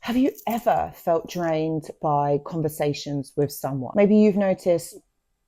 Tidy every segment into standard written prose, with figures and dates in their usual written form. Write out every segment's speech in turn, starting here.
Have you ever felt drained by conversations with someone? Maybe you've noticed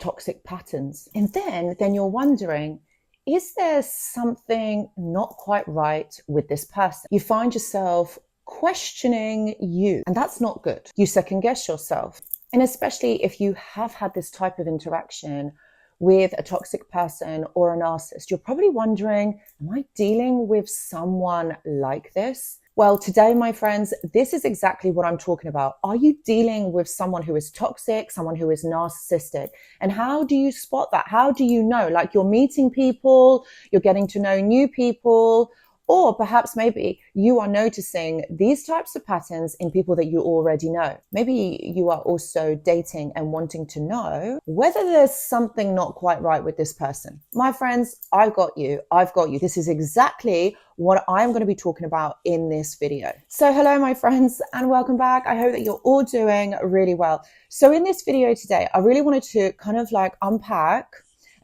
toxic patterns, and then you're wondering, is there something not quite right with this person? You find yourself questioning you, and that's not good. You second guess yourself. And especially if you have had this type of interaction with a toxic person or a narcissist, you're probably wondering, am I dealing with someone like this? Well, today, my friends, this is exactly what I'm talking about. Are you dealing with someone who is toxic, someone who is narcissistic? And how do you spot that? How do you know? Like, you're meeting people, you're getting to know new people, or perhaps maybe you are noticing these types of patterns in people that you already know. Maybe you are also dating and wanting to know whether there's something not quite right with this person. My friends, I've got you. This is exactly what I'm going to be talking about in this video. So hello, my friends, and welcome back. I hope that you're all doing really well. So in this video today, I really wanted to kind of like unpack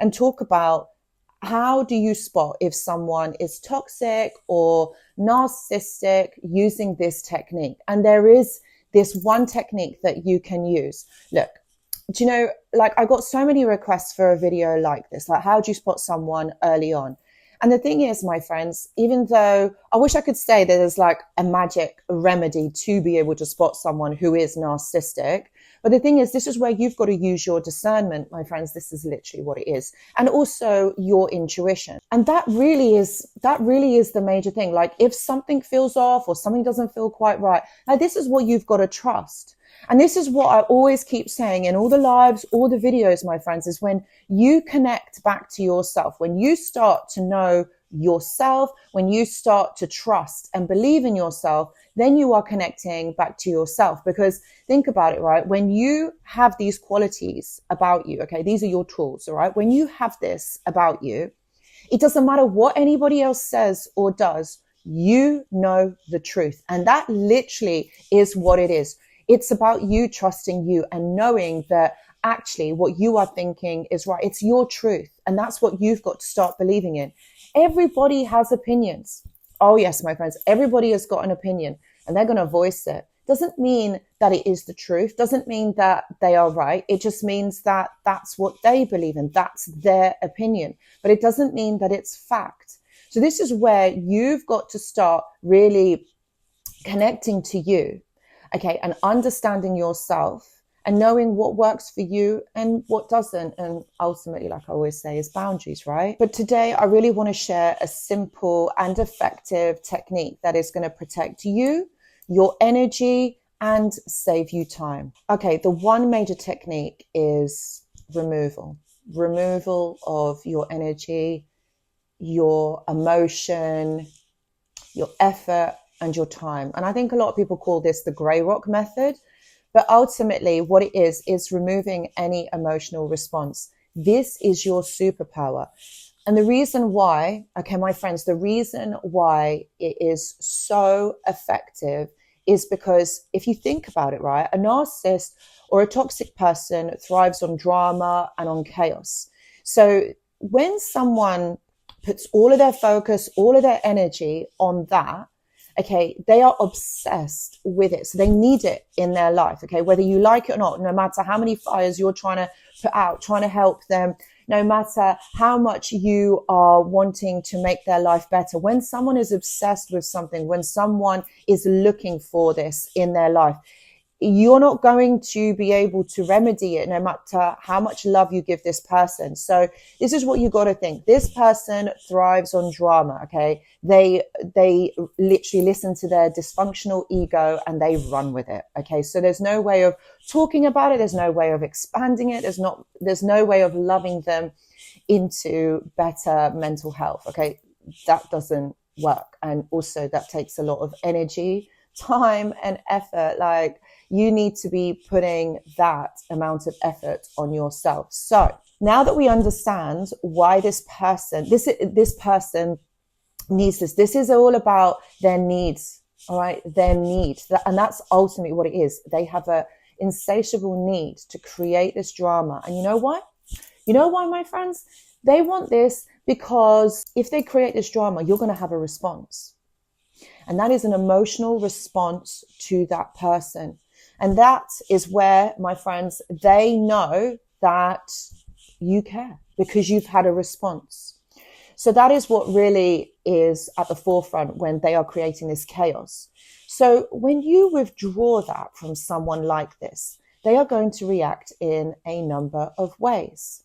and talk about how do you spot if someone is toxic or narcissistic using this technique? And there is this one technique that you can use. Look, do you know, like, I got so many requests for a video like this, like, how do you spot someone early on? And the thing is, my friends, even though I wish I could say that there's like a magic remedy to be able to spot someone who is narcissistic, but the thing is, this is where you've got to use your discernment, my friends. This is literally what it is. And also your intuition. And that really is the major thing. Like, if something feels off or something doesn't feel quite right, now this is what you've got to trust. And this is what I always keep saying in all the lives, all the videos, my friends, is when you connect back to yourself, when you start to know yourself, when you start to trust and believe in yourself, then you are connecting back to yourself. Because think about it, right? When you have these qualities about you, okay, these are your tools, all right? When you have this about you, it doesn't matter what anybody else says or does, you know the truth. And that literally is what it is. It's about you trusting you and knowing that actually what you are thinking is right. It's your truth. And that's what you've got to start believing in. Everybody has opinions. Oh yes, my friends, everybody has got an opinion and they're going to voice it. Doesn't mean that it is the truth. Doesn't mean that they are right. It just means that that's what they believe in. That's their opinion. But it doesn't mean that it's fact. So this is where you've got to start really connecting to you. Okay, and understanding yourself and knowing what works for you and what doesn't. And ultimately, like I always say, is boundaries, right? But today, I really want to share a simple and effective technique that is going to protect you, your energy, and save you time. Okay, the one major technique is removal of your energy, your emotion, your effort, and your time. And I think a lot of people call this the grey rock method, but ultimately what it is removing any emotional response. This is your superpower. And the reason why, okay, my friends, the reason why it is so effective is because if you think about it, right, a narcissist or a toxic person thrives on drama and on chaos. So when someone puts all of their focus, all of their energy on that, okay, they are obsessed with it. So they need it in their life, okay, whether you like it or not, no matter how many fires you're trying to put out, trying to help them, no matter how much you are wanting to make their life better. When someone is obsessed with something, when someone is looking for this in their life, you're not going to be able to remedy it no matter how much love you give this person. So this is what you got to think. This person thrives on drama, okay? They literally listen to their dysfunctional ego and they run with it, okay? So there's no way of talking about it. There's no way of expanding it. There's no way of loving them into better mental health, okay? That doesn't work. And also that takes a lot of energy, time, and effort. Like, you need to be putting that amount of effort on yourself. So now that we understand why this person needs this is all about their needs, all right? Their needs. And that's ultimately what it is. They have a insatiable need to create this drama. And you know why? You know why, my friends? They want this because if they create this drama, you're going to have a response. And that is an emotional response to that person. And that is where, my friends, they know that you care because you've had a response. So that is what really is at the forefront when they are creating this chaos. So when you withdraw that from someone like this, they are going to react in a number of ways.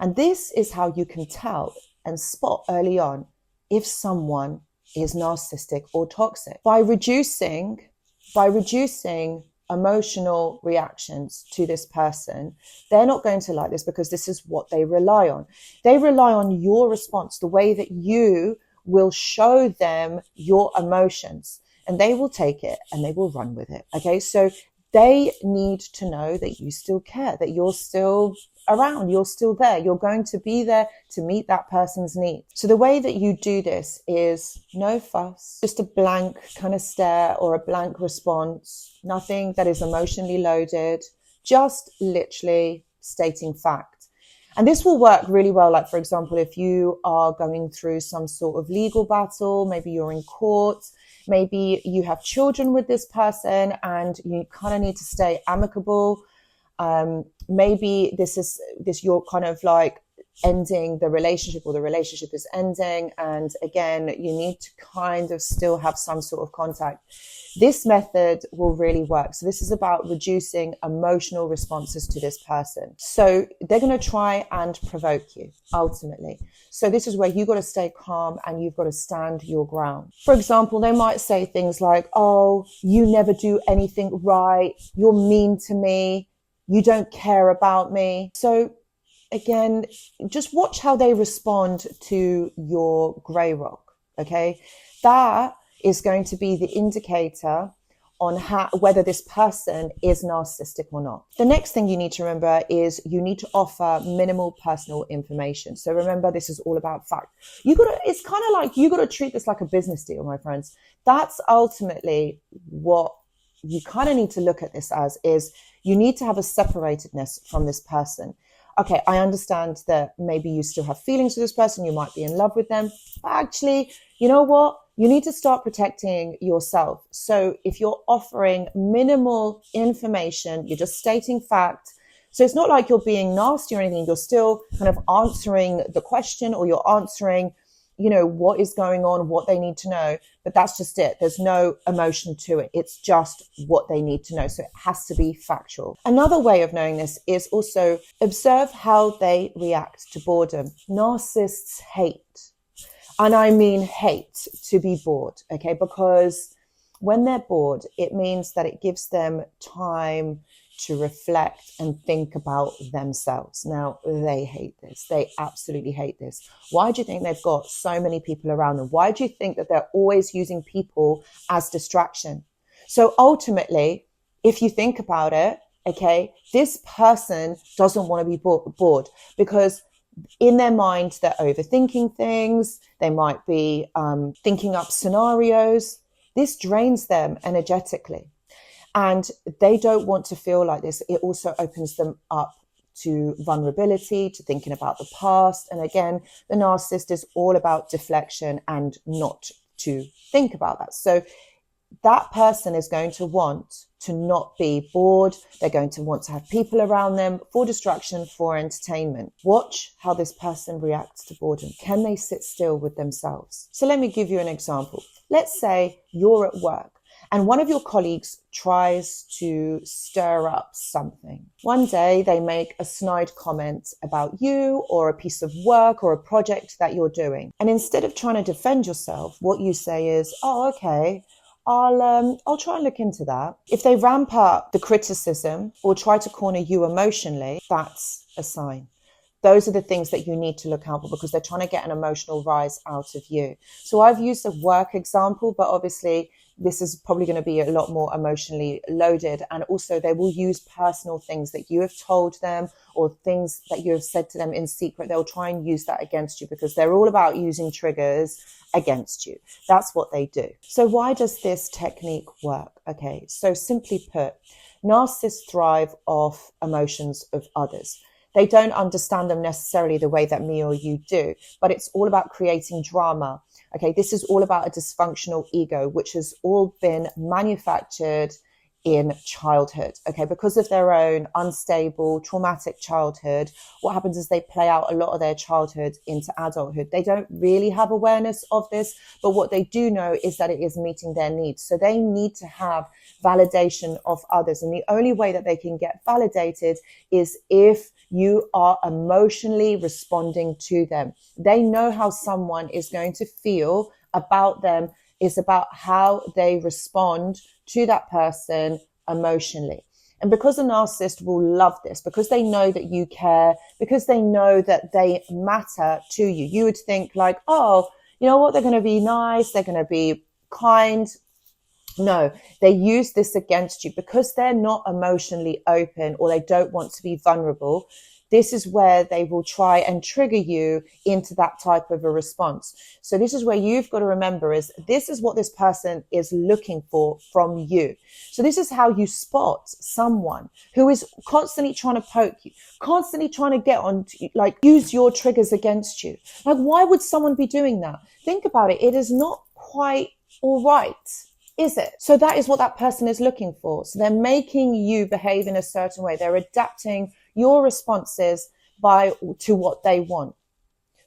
And this is how you can tell and spot early on if someone is narcissistic or toxic. By reducing emotional reactions to this person, they're not going to like this because this is what they rely on. They rely on your response, the way that you will show them your emotions, and they will take it and they will run with it. Okay, so they need to know that you still care, that you're still around, you're still there, you're going to be there to meet that person's needs. So the way that you do this is no fuss, just a blank kind of stare or a blank response, nothing that is emotionally loaded, just literally stating fact. And this will work really well. Like, for example, if you are going through some sort of legal battle, maybe you're in court, maybe you have children with this person and you kind of need to stay amicable. Maybe you're kind of like ending the relationship, or the relationship is ending. And again, you need to kind of still have some sort of contact. This method will really work. So this is about reducing emotional responses to this person. So they're going to try and provoke you ultimately. So this is where you got to stay calm and you've got to stand your ground. For example, they might say things like, oh, you never do anything right. You're mean to me. You don't care about me. So again, just watch how they respond to your grey rock. Okay. That is going to be the indicator on whether this person is narcissistic or not. The next thing you need to remember is you need to offer minimal personal information. So remember, this is all about fact. It's kind of like you got to treat this like a business deal, my friends. That's ultimately what you kind of need to look at this as, is you need to have a separatedness from this person. Okay, I understand that maybe you still have feelings for this person. You might be in love with them. But actually, you know what? You need to start protecting yourself. So if you're offering minimal information, you're just stating fact. So it's not like you're being nasty or anything. You're still kind of answering the question, or you're answering, what is going on, what they need to know. But that's just it. There's no emotion to it. It's just what they need to know. So it has to be factual. Another way of knowing this is also observe how they react to boredom. Narcissists hate. And I mean hate to be bored, okay? Because when they're bored, it means that it gives them time to reflect and think about themselves. Now, they hate this. They absolutely hate this. Why do you think they've got so many people around them? Why do you think that they're always using people as distraction? So ultimately, if you think about it, okay, this person doesn't want to be bored because in their mind, they're overthinking things. They might be thinking up scenarios. This drains them energetically. And they don't want to feel like this. It also opens them up to vulnerability, to thinking about the past. And again, the narcissist is all about deflection and not to think about that. So that person is going to want to not be bored. They're going to want to have people around them for distraction, for entertainment. Watch how this person reacts to boredom. Can they sit still with themselves? So let me give you an example. Let's say you're at work and one of your colleagues tries to stir up something. One day they make a snide comment about you or a piece of work or a project that you're doing. And instead of trying to defend yourself, what you say is, oh, okay, I'll try and look into that. If they ramp up the criticism or try to corner you emotionally, that's a sign. Those are the things that you need to look out for because they're trying to get an emotional rise out of you. So I've used a work example, but obviously this is probably going to be a lot more emotionally loaded. And also they will use personal things that you have told them or things that you have said to them in secret. They'll try and use that against you because they're all about using triggers against you. That's what they do. So why does this technique work? Okay, so simply put, narcissists thrive off emotions of others. They don't understand them necessarily the way that me or you do, but it's all about creating drama, Okay, this is all about a dysfunctional ego, which has all been manufactured in childhood. Okay, because of their own unstable, traumatic childhood, what happens is they play out a lot of their childhood into adulthood. They don't really have awareness of this, but what they do know is that it is meeting their needs. So they need to have validation of others. And the only way that they can get validated is if you are emotionally responding to them. They know how someone is going to feel about them is about how they respond to that person emotionally. And because a narcissist will love this, because they know that you care, because they know that they matter to you, you would think like, oh, you know what, they're going to be nice, they're going to be kind. No, they use this against you because they're not emotionally open or they don't want to be vulnerable. This is where they will try and trigger you into that type of a response. So this is where you've got to remember is this is what this person is looking for from you. So this is how you spot someone who is constantly trying to poke you, constantly trying to get on, like use your triggers against you. Like, why would someone be doing that? Think about it. It is not quite all right, is it? So that is what that person is looking for. So they're making you behave in a certain way. They're adapting your responses to what they want.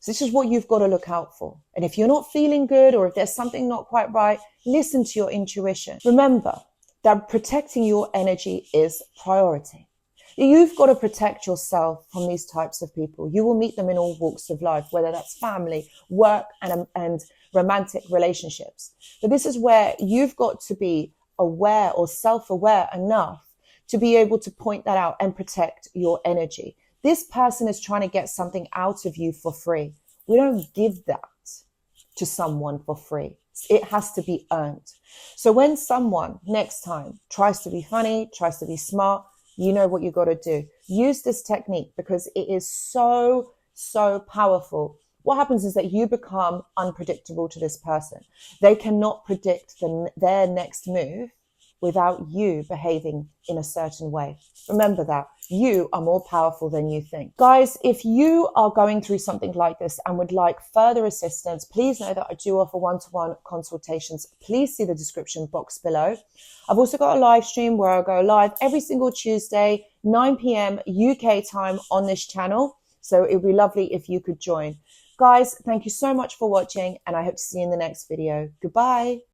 So this is what you've got to look out for. And if you're not feeling good or if there's something not quite right, listen to your intuition. Remember that protecting your energy is priority. You've got to protect yourself from these types of people. You will meet them in all walks of life, whether that's family, work, and romantic relationships. But this is where you've got to be aware or self-aware enough to be able to point that out and protect your energy. This person is trying to get something out of you for free. We don't give that to someone for free. It has to be earned. So when someone next time tries to be funny, tries to be smart, you know what you got to do. Use this technique because it is so, so powerful. What happens is that you become unpredictable to this person. They cannot predict their next move without you behaving in a certain way. Remember that. You are more powerful than you think. Guys, if you are going through something like this and would like further assistance, please know that I do offer one-to-one consultations. Please see the description box below. I've also got a live stream where I go live every single Tuesday, 9 p.m. UK time on this channel. So it would be lovely if you could join. Guys, thank you so much for watching and I hope to see you in the next video. Goodbye.